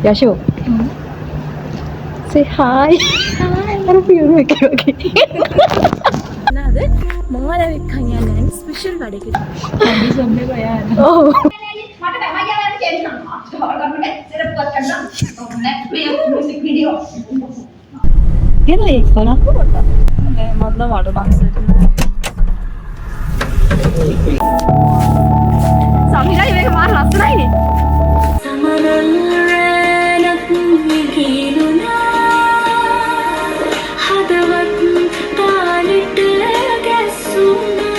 Yashu, say hi. Hi. What are you doing? නේද මම එක්කන් යන්නේ ස්පෙෂල් වැඩකට. අපි සම්මේ බයන්න. ඔව්. මට තමයි යවන්න තේරෙනවා. ගවර්න්මන්ට් සෙරප්පුවක් කරනවා. ඔන්න මේ මියුසික් වීඩියෝ. ගෙනල ඒක බලන්න කොට. නෑ මම මට බක්සට නෑ. සමිරයි මේක මාර ලස්සනයිනේ. සමනල් රැණක් විහිළුණා. හදවත් තාලෙට ගැස්සුණා.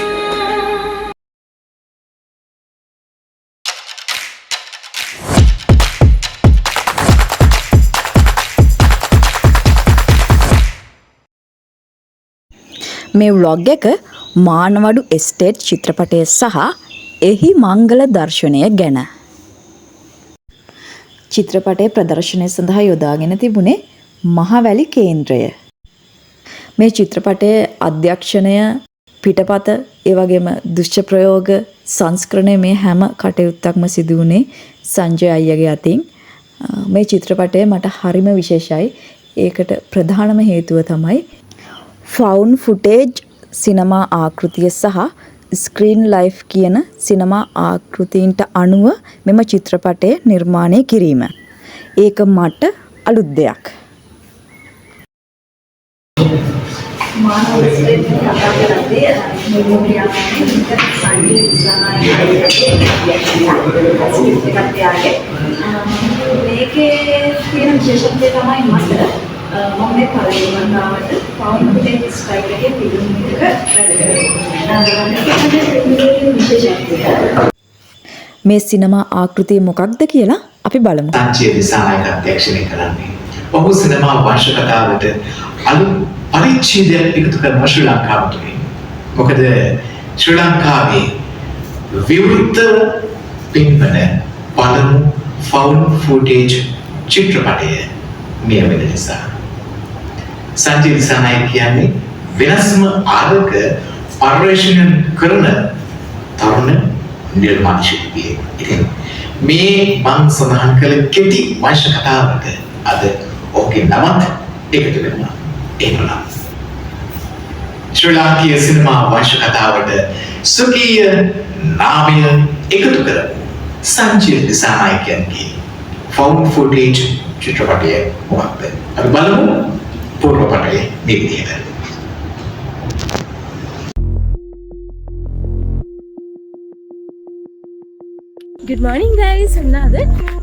මේ ව්ලොග් එක මානවඩු එස්ටේට් චිත්‍රපටය සහ එහි මංගල දර්ශනය ගැන. චිත්‍රපටයේ ප්‍රදර්ශනය සඳහා යොදාගෙන තිබුණේ මහවැලි කේන්ද්‍රය. මේ චිත්‍රපටයේ අධ්‍යක්ෂණය, පිටපත, ඒ වගේම දෘශ්‍ය ප්‍රයෝග, සංස්කරණය මේ හැම කටයුත්තක්ම සිදු වුණේ සංජය අයියගේ අතින්. මේ චිත්‍රපටය මට හරිම විශේෂයි. ඒකට ප්‍රධානම හේතුව තමයි ෆවුන්ඩ් ෆුටේජ් සිනමා ආකෘතිය සහ ස්ක්‍රීන් ලයිෆ් කියන සිනමා ආකෘතීන්ට අනුව මෙම චිත්‍රපටය නිර්මාණය කිරීම. ඒක මට අලුත් දෙයක්. මේකේ තියෙන විශේෂත්වය තමයි මට මම මේ පළවෙනිම නාමයට ෆවුන්ඩ් ෆුටේජ් ස්ටයිල් එකේ ෆිල්ම් එකක මේ සිනමා ආකෘතිය මොකක්ද කියලා අපි බලමු. සංජය දිසානායක අධ්‍යක්ෂණය කරන්නේ. ඔහු සිනමා වංශ කතාවට අලුත් පරිච්ඡේදයක් එකතු කරන ශ්‍රී ලංකාව තුලින්. මොකද ශ්‍රී ලංකාවේ විවෘත පින්වන පළමු ෆවුන්ඩ් ෆුටේජ් චිත්‍රපටය මේ වෙන නිසා. සංජය දිසානායක කියන්නේ වෙනස්ම ආරක පරිශ්‍රණ කරන තරුණ නිර්මාණ ශිල්පියෙක්. ඉතින් මේ මං සඳහන් කළ කෙටි වංශ කතාවක අද ඔහුගේ නමත් එකතු වෙනවා. එහෙමනම් ශ්‍රී ලාංකීය සිනමා වංශ කතාවට සුකීය නාමය එකතු කරපු සංජය දිසානායකගේ ෆවුන්ඩ් ෆුටේජ් චිත්‍රපටය මොකක්ද? අපි බලමු පූර්වපටයේ මේ විදිහට. Good morning guys. අද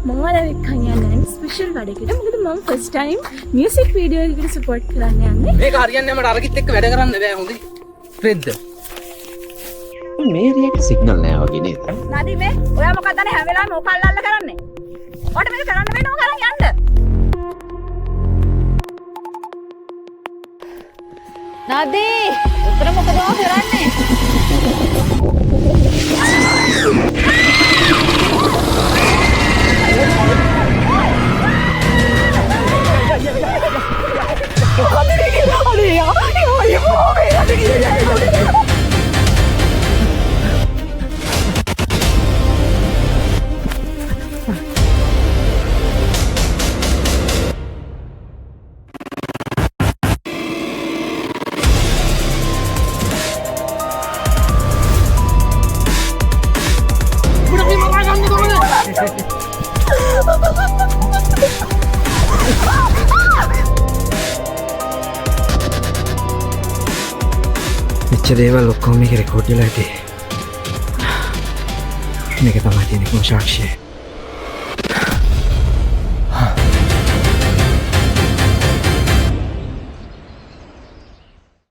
මම එක්කන් යන්නේ ස්පෙෂල් වැඩකට. මොකද මම ෆස්ට් ටයිම් මියුසික් වීඩියෝ එකකට සපෝට් කරන්න යන්නේ. මේක හරියන්නේ මට අරකිට එක්ක වැඩ කරන්න බෑ හොඳයි. රෙද්ද. මේ රියට සිග්නල් නෑ වගේ නේද? නදී මේ ඔයා මොකක්ද හැම වෙලාවෙම මොකල්ලල්ල කරන්නේ? ඔයාට මේක කරන්න බෑ නෝ කරන් යන්න. නදී, උතර මොකද කරන්නේ? මෙච්ච දේවල් ඔක්කොම මේක රෙකෝඩ් වෙලා ඇති. මේක තමයි තියෙන එකම සාක්ෂිය.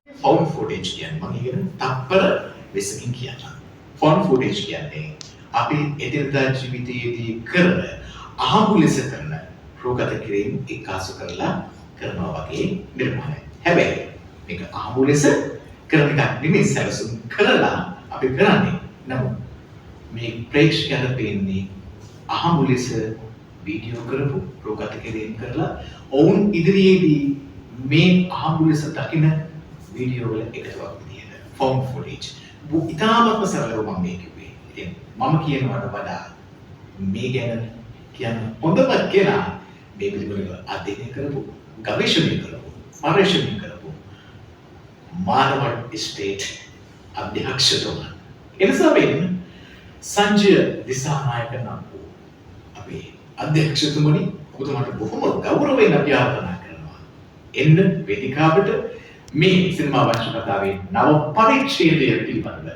ෆවුන්ඩ් ෆුටේජ් කියන්නේ මම කියන තප්පර 20කින් කියනවා. ෆවුන්ඩ් ෆුටේජ් කියන්නේ අපි එදිනදා ජීවිතයේදී කරන අහඹු ලෙස කරන රූගත කිරීම එක්කාසු කරලා කරනවා වගේ නිර්මාණයක්. හැබැයි මේක අහඹු ලෙස කරන එකක් නෙමෙයි සැලසුම් කරලා අපි කරන්නේ. නමුත් මේ ප්‍රේක්ෂකයන්ට පේන්නේ අහඹු ලෙස වීඩියෝ කරපු රූගත කිරීම කරලා ඔවුන් ඉදිරියේදී මේ අහඹු ලෙස දකින වීඩියෝ වල එකතුවක් විදියට ෆවුන්ඩ් ෆුටේජ් ඉතාමත්ම සරලව මම මේ කිව්වේ. ඉතින් මම කියනවට වඩා මේ ගැන කියන්න හොඳම කෙනා මේ පිළිබඳව අධ්‍යයනය කරපු, ගවේෂණය කරපු, පරීක්ෂණය කරපු මානව ස්ටේට් අධ්‍යක්ෂතුමා. එනිසා වෙන්න සංජය දිසානායක නම් වූ අපේ අධ්‍යක්ෂතුමනි ඔබතුමාට බොහොම ගෞරවයෙන් අපි ආරාධනා කරනවා. එන්න වේදිකාවට මේ සිනමා වංශ කතාවේ නව පරිච්ඡේදය පිළිබඳව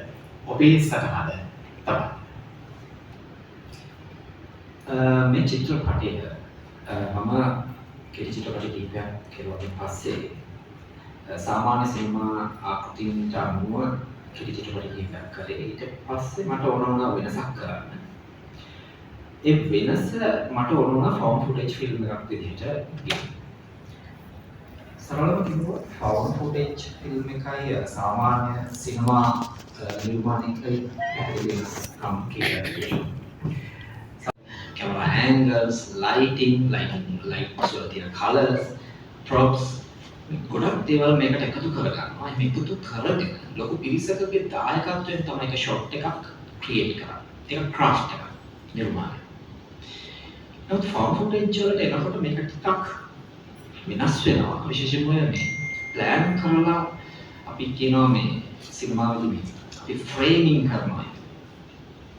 ඔබේ සටහන තමයි. මේ චිත්‍රපටය මම කෙටි චිත්‍රපට කිහිපයක් කෙරුවාට පස්සේ සාමාන්‍ය සිනමා ආකෘතියට අනුව කෙටි චිත්‍රපට කිහිපයක් කළේ. ඊට පස්සේ මට ඕන වුණා වෙනසක් කරන්න. ඒ වෙනස මට ඕන වුණා ෆවුන්ඩ් ෆුටේජ් ෆිල්ම් එකක් විදිහට ගන්න. සරලව කිව්වොත් ෆවුන්ඩ් ෆුටේජ් ෆිල්ම් එකයි සාමාන්‍ය සිනමා නිර්මාණයකයි වෙනස්කම් කියලා. Camera angles, lighting lights වල තියෙන colors, props ගොඩක් දේවල් මේකට එකතු කරගන්නවා. මේ එකතු කරගෙන ලොකු පිරිසකගේ දායකත්වයෙන් තමයි එක ෂොට් එකක් ක්‍රියේට් කරන්නේ. ඒක ක්‍රාෆ්ට් එකක් නිර්මාණය. නමුත් ෆවුන්ඩ් ෆුටේජ් වලට එනකොට මේක ටිකක් වෙනස් වෙනවා. විශේෂයෙන්ම මේ ප්ලෑන් කරලා අපි කියනවා මේ සිනමාවේදී අපි ෆ්‍රේමින් කරනවා.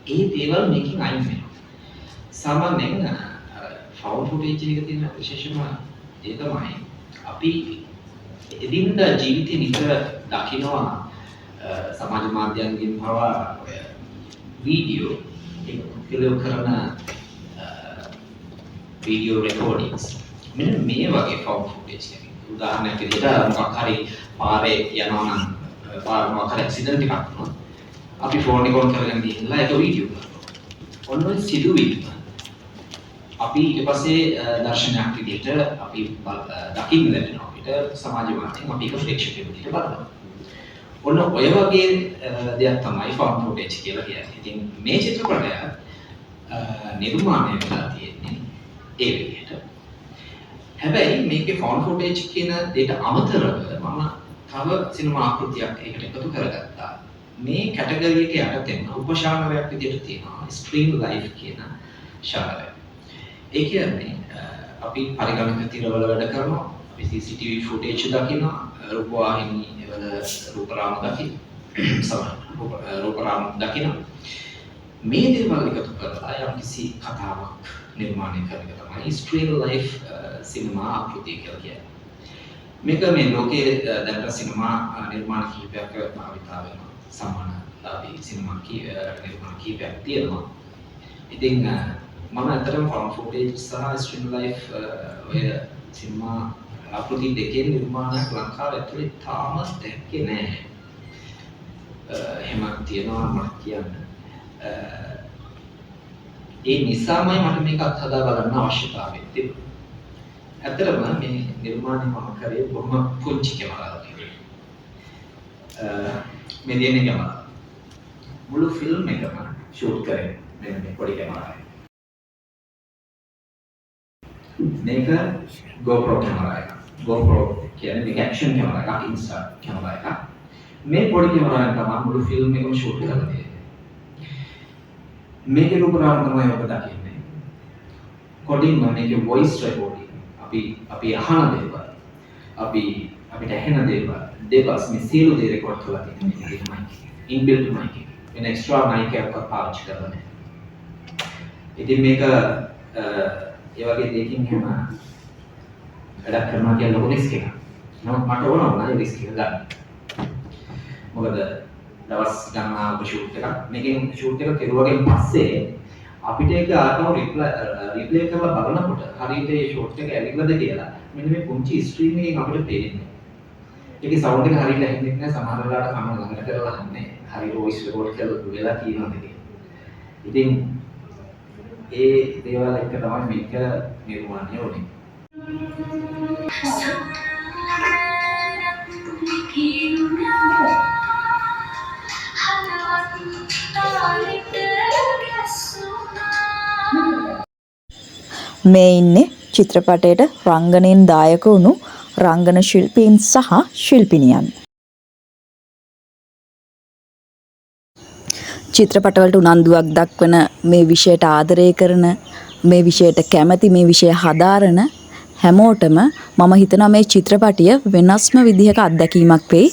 ඒ දේවල් මේකෙන් අයින් වෙනවා. සාමාන්‍යයෙන් ෆවුන්ඩ් ෆුටේජ් එකේ තියෙන විශේෂම ඒ තමයි අපි එදිනදා ජීවිතේ නිතර දකිනවා සමාජ මාධ්‍යයන්ගෙන් පවා වීඩියෝ ෆිල්ම් කරන වීඩියෝ රෙකෝඩින්ග්ස් මෙන්න මේ වගේ ෆවුන්ඩ් ෆුටේජ් එකක්. උදාහරණයක් විදිහට මොකක් හරි පාරේ යනවා නම් මොකක් හරි ඇක්සිඩන්ට් එකක් වුණොත් අපි ෆෝන් එක ඔන් කරගෙන ගිහිල්ලා ඒක වීඩියෝ කරනවා. ඔන්න ඔය සිදුවීම අපි ඊට පස්සේ දර්ශනයක් විදිහට අපි දකින්න ලැබෙනවා. අපිට සමාජ මාධ්‍යයෙන් අපි ඒක ප්‍රේක්ෂකයෙකු විදිහට බලනවා. ඔන්න ඔය වගේ දෙයක් තමයි ෆවුන්ඩ් ෆුටේජ් කියලා කියන්නේ. ඉතින් මේ චිත්‍රපටය නිර්මාණය වෙලා තියෙන්නේ ඒ විදිහට. හැබැයි මේකේ ෆවුන්ඩ් ෆුටේජ් කියන දෙයට අමතරව මම තව සිනමා ආකෘතියක් ඒකට එකතු කරගත්තා. මේ කැටගරි එක යටතේ උපශානරයක් විදිහට තියෙනවා ස්ට්‍රීම් ලයිෆ් කියන ශානරය. ඒ කියන්නේ අපි පරිගණක තිරවල වැඩ කරනවා. අපි CCTV ෆුටේජ් දකිනවා. රූපවාහිනී වල රූපරාම දකිනවා. මේ දේවල් එකතු කරලා යම්කිසි කතාවක් නිර්මාණය කරන එක තමයි ස්ට්‍රීම් ලයිෆ් සිනමා ආකෘතිය කියලා කියන්නේ. මේක මේ ලෝකයේ දැනට සිනමා නිර්මාණ කිහිපයක් භාවිතා වෙනවා. සමානලාභී සිනමා නිර්මාණ කිහිපයක් තියෙනවා. ඉතින් මම අතරම ෆවුන්ඩ් ෆුටේජ් සහ ස්ට්‍රීම් ලයිෆ් ඔය සිනමා ආකෘති දෙකේ නිර්මාණයක් ලංකාවේ ඇතුලේ තාම දැක්කේ නැහැ. එහෙම තියෙනවා මට කියන්න. ඒ නිසාමයි මට මේක අත්හදා බලන්න අවශ්‍යතාවය තිබුණේ. ඇත්තටම මේ නිර්මාණය මම කරේ බොහොම පුංචි කැමරාවකින්. මේ දෙන්නේ කැමරාව. මුළු ෆිල්ම් එකම ෂූට් කරේ මෙන්න මේ පොඩි කැමරාවෙන්. මේක GoPro කැමරා එකක්. GoPro කියන්නේ මේක ඇක්ෂන් කැමරා එකක්, ඉන්ස්ටා කැමරා එකක්. මේ පොඩි කැමරාවෙන් තමයි මුළු ෆිල්ම් එකම ෂූට් කරන්නේ. මේකේ රූපරාම තමයි ඔබ දකින්නේ. කොඩින්ම මේකේ වොයිස් රෙකෝඩින්. අපි අහන දේවල්, අපිට ඇහෙන දේවල් මේ සියලු දේ රෙකෝඩ් කරලා තියෙනවා මේ මයික්. ඉන්බිල්ට් මයික් එක. වෙන එක්ස්ට්‍රා මයික් එකක් පාවිච්චි කරලා නැහැ. ඉතින් මේක ඒ වගේ දෙයකින් එහෙම වැඩක් කරනවා කියන ලොකු රිස්ක් එකක්. නමුත් මට ඕන වුණා ඒ රිස්ක් එක ගන්න. මොකද දවස් ගණනාවක ෂූට් එකක්. මේකෙන් ෂූට් එක කෙරුවගෙන් පස්සේ අපිට ඒක ආපහු රිප්ලේ කරලා බලනකොට හරියට ඒ ෂොට් එක ඇවිල්ලාද කියලා මෙන්න මේ පුංචි ස්ට්‍රීම් එකෙන් අපිට පේන්නේ. ඒකේ සවුන්ඩ් එක හරියට ඇහෙන්නේ නැහැ. සමහර වෙලාවට කම ළඟට කරලා අහන්නේ. හරියට වොයිස් රෙකෝඩ් කරලා වෙලා තියෙනවද කියලා. ඉතින් ඒ දේවල් එක තමයි මේක නිර්මාණය වුනේ. මේ ඉන්නේ චිත්‍රපටයට රංගනයෙන් දායක වුණු රංගන ශිල්පීන් සහ ශිල්පිනියන්. චිත්‍රපටවලට උනන්දුවක් දක්වන මේ විෂයට ආදරය කරන මේ විෂයට කැමති මේ විෂය හදාරන හැමෝටම මම හිතනවා මේ චිත්‍රපටිය වෙනස්ම විදිහක අත්දැකීමක් වෙයි.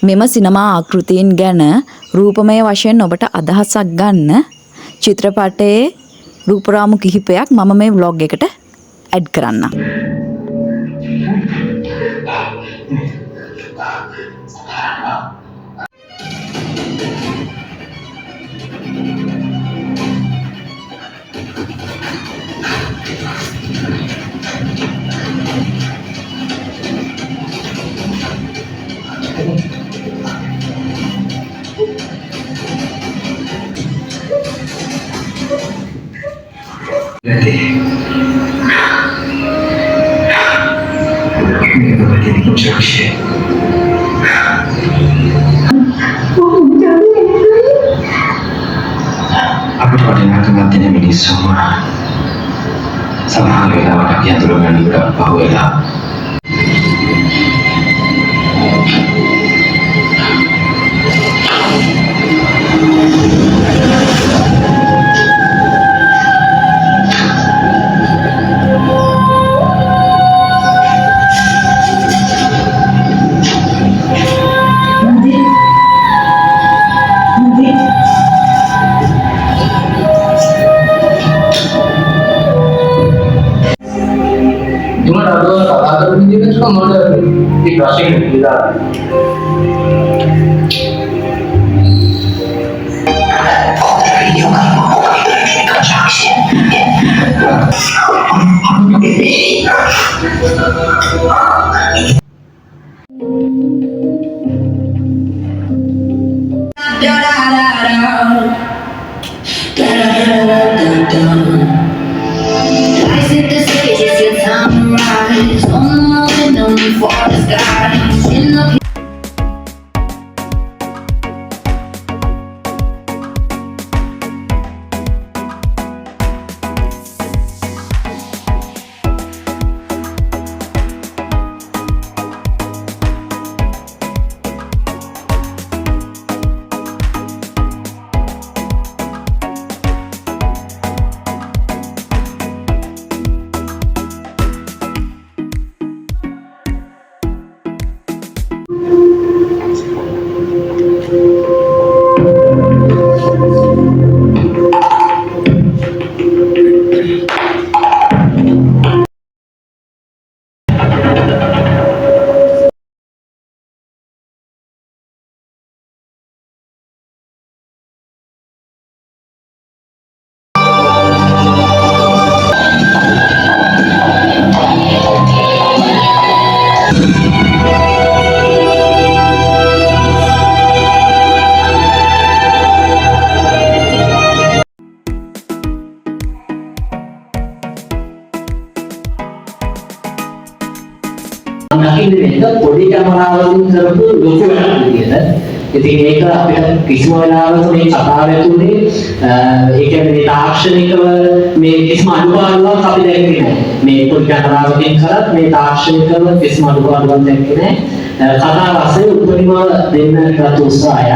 මෙම සිනමා ආකෘතීන් ගැන රූපමය වශයෙන් ඔබට අදහසක් ගන්න චිත්‍රපටයේ රූපරාමු කිහිපයක් මම මේ ව්ලොග් එකට ඇඩ් කරන්නම්. අපිට වටිනාකමක් දෙන මිනිස්සු සමහර වෙලාවට අපි අඳුර ගන්න පහු වෙලා පොඩි කැමරාවකින් කරපු ලොකු වැඩක් විදියට. ඉතින් ඒක අපිට කිසිම වෙලාවක මේ කතාව ඇතුලේ ඒ කියන්නේ මේ තාක්ෂණිකව මේ කිසිම අඩුපාඩුවක් අපි දැක්කේ නැහැ. මේ පොඩි කැමරාවකින් කරත් මේ තාක්ෂණිකව කිසිම අඩුපාඩුවක් දැක්කේ නැහැ. කතාව අස්සේ උපරිම දෙන්න ගත උත්සාහය.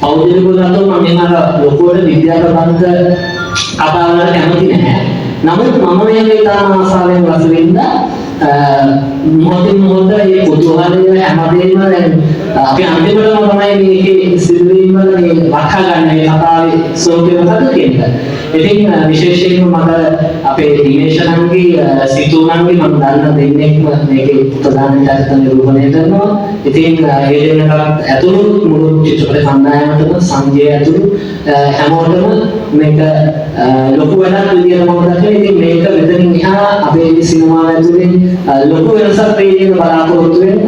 පෞද්ගලිකව ගත්තොත් මම අර ලොකුවට විද්‍යාපරන්ත කතා වලට කැමති නැහැ. නමුත් මම මේක ඉතාම ආසාවෙන් රස විඳා මොහොතින් මොහොත මේ කුතුහලය හැමදේම දැන් අපි අන්තිමටම තමයි මේකේ සිදුවීම් වල මේ වටහා ගන්න මේ කතාවේ ස්වභාවය මොකද කියන එක. ඉතින් විශේෂයෙන්ම මට අපේ දිනේශනන්ගේ සිතුනන්ගේ මම දන්න දෙන්නෙක්ම මේකේ ප්‍රධාන චරිත නිරූපණය කරනවා. ඉතින් ඒ දෙන්නට ඇතුළු මුළු චිත්‍රපට කණ්ඩායමටම සංජය ඇතුළු හැමෝටම මේක ලොකු වැඩක් විදියට මම දකිනවා. ඉතින් මේක මෙතනින් එහා අපේ සිනමාව ඇතුලේ ලොකු වෙනසක් වෙන්න බලාපොරොත්තු වෙන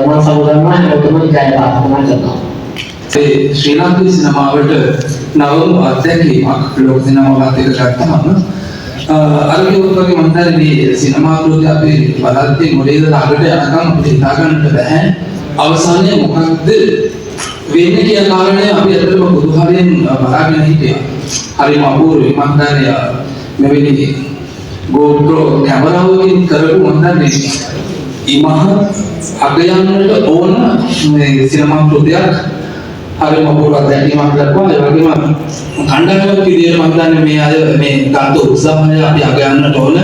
මම සමුදන්නා හැමෝටම ජය ප්‍රාර්ථනා කරනවා. ශ්‍රී ලංකාවේ සිනමාවට නවම අත්දැකීමක් ලෝක සිනමාවත් එක්ක ගත්තම අර කියවගේ මම හිතන්නේ මේ සිනමා කෘති අපි බලද්දී මොලේ දාගට යනකම් අපිට හිතා ගන්නට බෑ අවසානයේ මොකක්ද වෙන්නේ කියන කාරණය අපි ඇත්තටම බුදුහාරයෙන් බලාගෙන හිටියේ. හරිම අපූර්වයි මම හිතන්නේ මෙවැනි GoPro කැමරාවකින් කරපු මම හිතන්නේ ඉමහත් අගයන්නට ඕන මේ සිනමා කෘතියක්. හරිම අපූර්ව දැක්වීමක් දක්වනවා. ඒ වගේම කණ්ඩායමක් විදියට මම හිතන්නේ මේ අය මේ ගත උත්සාහය අපි අගයන්නට ඕන.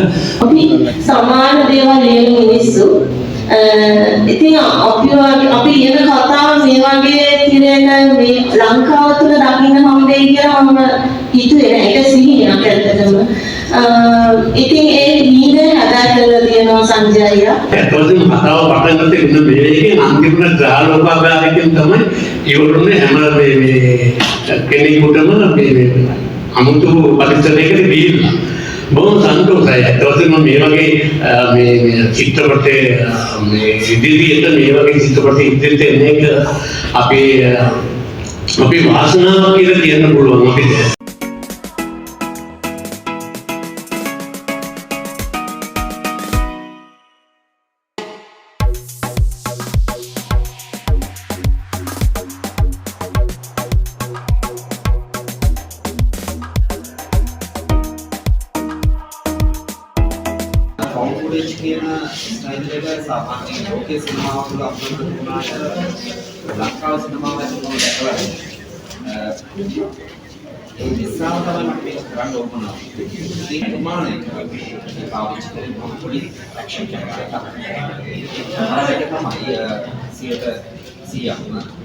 අපි සමාන දේවල් ලියන මිනිස්සු ඉතින් අපි ලියන කතාව මේ වගේ තිරෙන මේ ලංකාව තුළ දකින්න හම්බෙයි කියලා මම හිතුවේ නෑ. ඒක සිහිනයක් ඇත්තටම. ඉතින් ඒ නීදේ හදාගන්න තියෙනවා සංජය අයියා. ඒකවලින් කතාව පටන් ගත්තේ ඉන්න මේකේ අන්තිම ග්‍රහලෝකාගාරයෙන් තමයි ඉවරුනේ හැම මේ කෙනෙකුටම මේ අමුතු පරිසරයකට බීලා. බොහොම සන්තෝෂයි. ඒකවලින් මේ වගේ මේ චිත්‍රපටයේ මේ ඉදිරියට මේ වගේ චිත්‍රපට ඉදිරියට එන එක අපේ වාසනාවක් කියලා කියන්න පුළුවන් අපිට. ෆවුන්ඩ් ෆුටේජ් කියන ස්ටයිල් එක සාමාන්‍යයෙන් ලෝකයේ සිනමාව තුළ අපිට වුණාට ලංකාව සිනමාව ඇතුළේ දැකලා ඒ නිසා තමයි මම මේක කරන්න ඕන වුණා. ඒ ප්‍රමාණය අපි පාවිච්චි කරන පොඩි ඇක්ෂන් කැමරා එකක්. ඒක තමයි 100ක්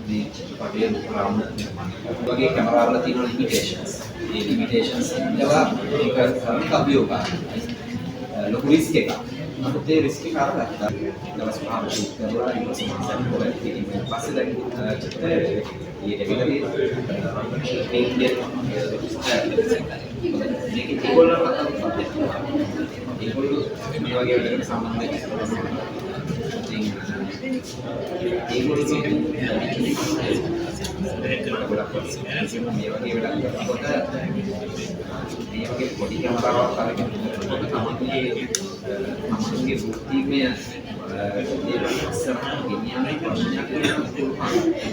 මේ චිත්‍රපටයේ රාම නිර්මාණය. වගේ කැමරාවල තියෙන ලිමිටේෂන්ස්. ඒ ලිමිටේෂන්ස් ඉඳලා ඒක සමහර අභියෝගයි. ලොකු රිස්ක් එකක්. නමුත් ඒ රිස්ක් එක අරගත්තා. දවස් 5ක් කරලා ඊට පස්සේ පස්සේ දැන් මේක ඒගොල්ලෝ මේ වගේ වැඩකට සම්බන්ධ ඒගොල්ලෝ මේ වගේ වැඩක් කරනකොට මේ වගේ පොඩි කැමරාවක් අරගෙන තමන්ගේ වෘත්තීමය ගෙනියන්නේ ප්‍රශ්නයක් වෙනවා.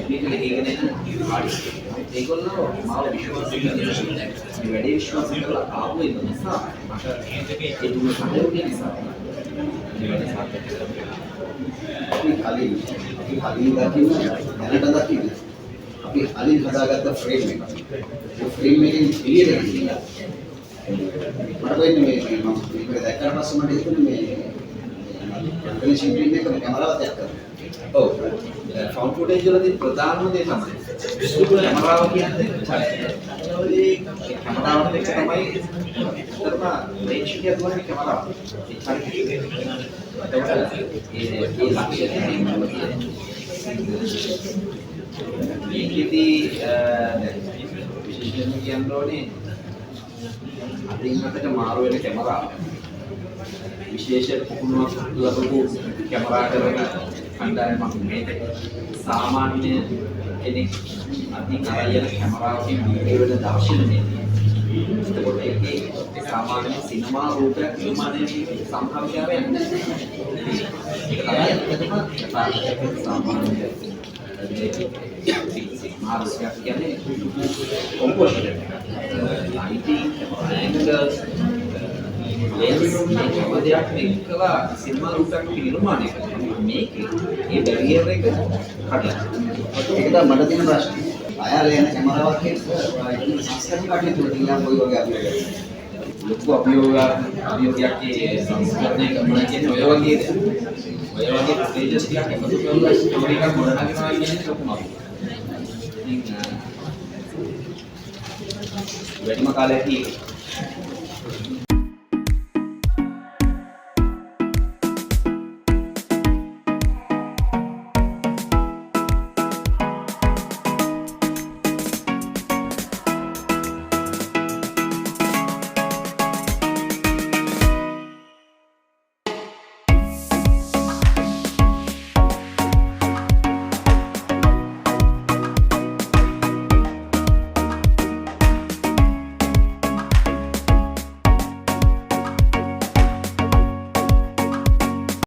මේක ලේගෙන යන ආටිස්ට්. ඒගොල්ලෝ මාව විශ්වාස කරනවා. මේ වැඩේ විශ්වාස කරලා ආපු එක නිසා මට ඒ දුන්න සහයෝගය නිසා මේ වැඩේ සාර්ථක වෙනවා. අපි කලින් දකින්න දැනට දකින්න අපි කලින් හදාගත්ත ෆ්‍රේම් එක. ඒ ෆ්‍රේම් එකෙන් එළියට ගිහින් මට වෙන්නේ මේ මම මේක දැක්කට පස්සේ මට හිතුනේ මේ ෆිනිෂින් ෆිල්ම් එකේ කැමරාව දැක්කා. ඔව්. ෆවුන්ඩ් ෆුටේජ් වල තියෙන ප්‍රධානම දේ තමයි විස්තුල කැමරාව කියන්නේ ඒ කැමරාවත් එක්ක තමයි අතරම ප්‍රේක්ෂකයා දුවන්නේ කැමරාව. ඒ චරිතය. ඒ ලක්ෂණය මේකෙදී විශේෂයෙන්ම කියන්න ඕනේ අදින් අතට මාරු වෙන කැමරාව. විශේෂ පුහුණුවක් ලැබපු කැමරා කරන කණ්ඩායමක් මේක සාමාන්‍ය කෙනෙක් අදින් අරගෙන කැමරාවකින් වීඩියෝ වෙන දර්ශනය. ඒකෝට ඒකේ සාමාන්‍ය සිනමා රූපයක් නිර්මාණය සම්භාව්‍යතාවයක් නැහැ. ඒක තමයි සාමාන්‍ය සිනමා රූපයක් කියන්නේ කොම්පෝසිෂන් එක. ලයිටිං, ඇන්ගල්ස් දෙයක් එක්කලා සිනමා රූපයක් නිර්මාණය කරනවා. මේකේ ඒ බැරියර් එක කඩලා. ඒක තමයි මට තියෙන ප්‍රශ්නේ. අයාල යන කැමරාවක් එක්ක සංස්කරණ කටයුතු වලින් කොයි වගේ අභියෝගයක්. ලොකු අභියෝගයක් ඒ සංස්කරණය කරනවා කියන්නේ ඔය වගේ ස්ටේජස් ටිකක් එකතු කරලා ස්ටෝරි එකක් ගොඩනගනවා කියන්නේ ලොකුම අභියෝගයක්. ඉතින් වැඩිම කාලයක්